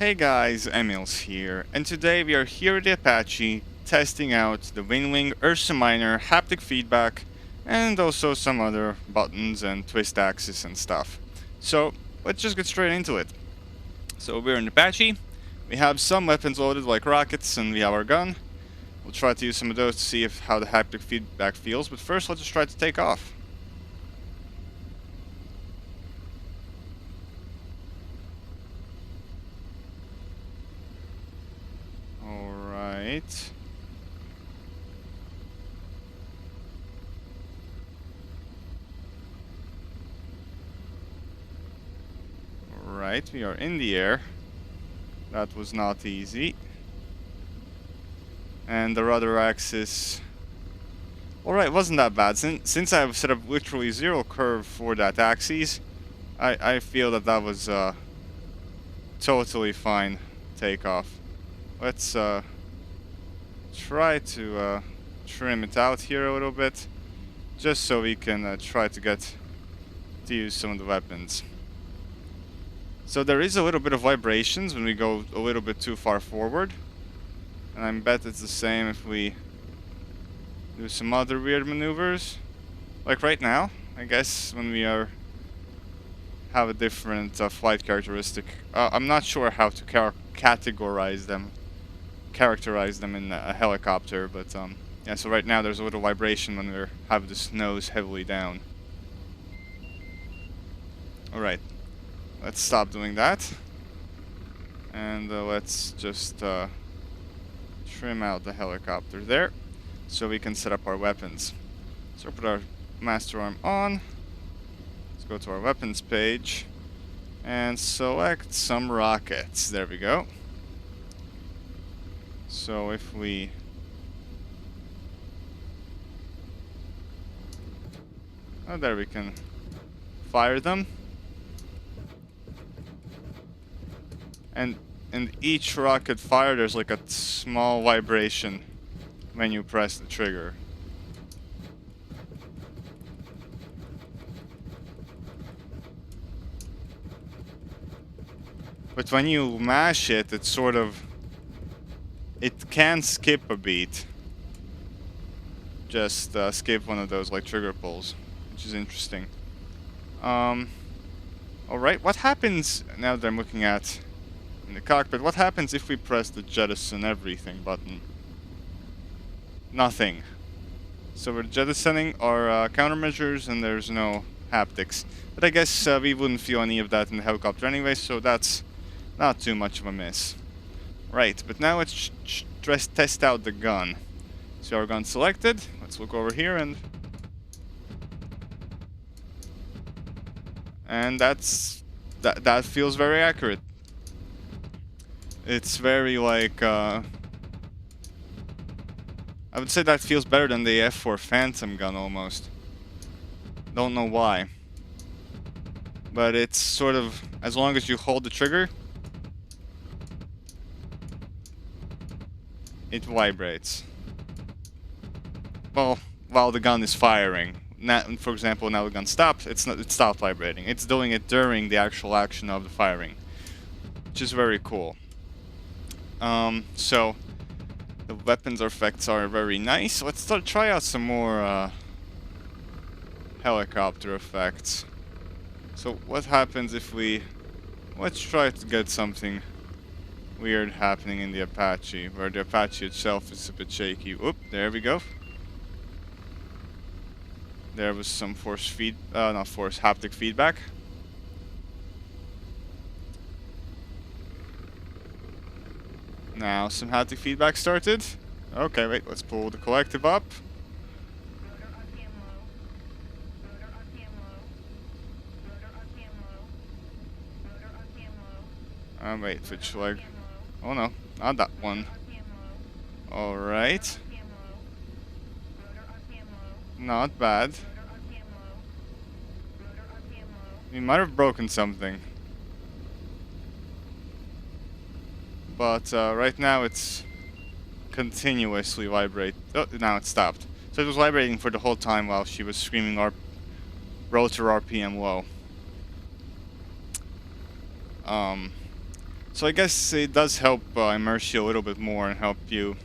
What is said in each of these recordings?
Hey guys, Emils here, and today we are here at the Apache testing out the WINWING Ursa Minor haptic feedback and also some other buttons and twist axis and stuff. So let's just get straight into it. So we're in the Apache, we have some weapons loaded like rockets and we have our gun. We'll try to use some of those to see how the haptic feedback feels, but first let's just try to take off. Alright. Right, we are in the air. That was not easy. And the rudder axis... Alright, wasn't that bad. Since I've set up literally zero curve for that axis, I feel that that was totally fine takeoff. Let's try to trim it out here a little bit, just so we can try to get to use some of the weapons. So there is a little bit of vibrations when we go a little bit too far forward. And I bet it's the same if we do some other weird maneuvers. Like right now, I guess, when we have a different flight characteristic. I'm not sure how to characterize them in a helicopter, but yeah, so right now there's a little vibration when we have this nose heavily down. Alright. Let's stop doing that, and let's just trim out the helicopter there, so we can set up our weapons. So put our master arm on, let's go to our weapons page, and select some rockets. There we go. So if we... Oh, there we can fire them. And in each rocket fire, there's like a small vibration when you press the trigger. But when you mash it, it's sort of... It can skip a beat. Just skip one of those like trigger pulls, which is interesting. Alright, what happens now that I'm looking at in the cockpit? What happens if we press the jettison everything button? Nothing. So we're jettisoning our countermeasures and there's no haptics. But I guess we wouldn't feel any of that in the helicopter anyway, so that's not too much of a miss. Right, but now let's test out the gun. So our gun selected. Let's look over here and that feels very accurate. It's very like I would say that feels better than the F4 Phantom gun almost. Don't know why. But it's sort of, as long as you hold the trigger, it vibrates. Well, while the gun is firing. Now, for example, now the gun stopped, it stopped vibrating. It's doing it during the actual action of the firing, which is very cool. So the weapons effects are very nice. Let's try out some more helicopter effects. So what happens if we... Let's try to get something weird happening in the Apache, where the Apache itself is a bit shaky. Oop, there we go. There was some haptic feedback. Now some haptic feedback started. Okay, wait, let's pull the collective up. Wait, which leg? Oh no, not that one. Alright. Not bad. We might have broken something. But right now it's continuously vibrate. Oh, now it stopped. So it was vibrating for the whole time while she was screaming our rotor RPM low. So I guess it does help immerse you a little bit more and help you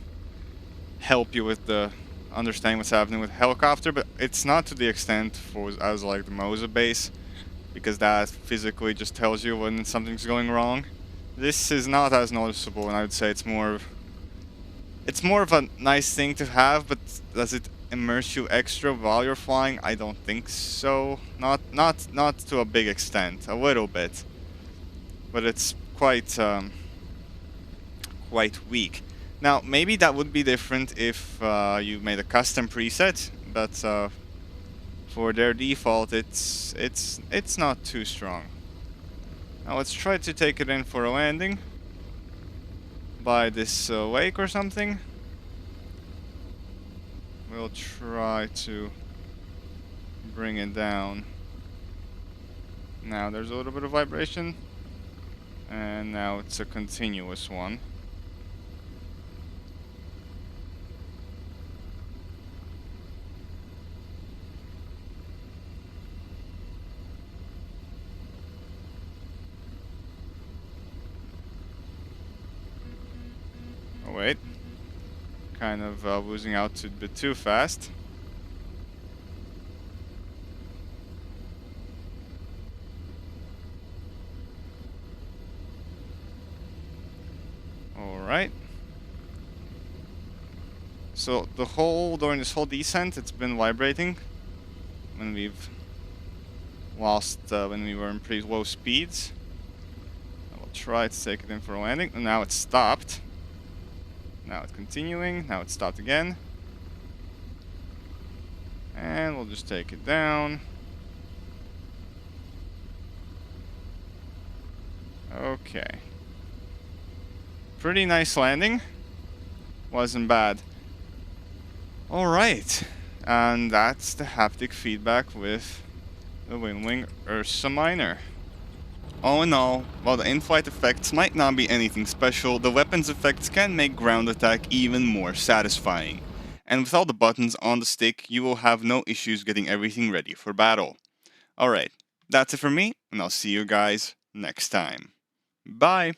with the understanding what's happening with helicopter, but it's not to the extent for as like the Mosa base, because that physically just tells you when something's going wrong. This is not as noticeable, and I would say it's more of a nice thing to have, but does it immerse you extra while you're flying? I don't think so. Not to a big extent. A little bit, but it's quite weak. Now, maybe that would be different if you made a custom preset, but for their default, it's not too strong. Now let's try to take it in for a landing by this lake or something. We'll try to bring it down. Now there's a little bit of vibration, and now it's a continuous one. Oh wait, kind of losing out a bit too fast. Alright. So during this whole descent, it's been vibrating when we've lost, when we were in pretty low speeds. I will try to take it in for a landing, and now it's stopped. Now it's continuing, now it's stopped again. And we'll just take it down. Okay. Pretty nice landing. Wasn't bad. Alright. And that's the haptic feedback with the WINWING Ursa Minor. All in all, while the in-flight effects might not be anything special, the weapons effects can make ground attack even more satisfying. And with all the buttons on the stick, you will have no issues getting everything ready for battle. Alright, that's it for me, and I'll see you guys next time. Bye!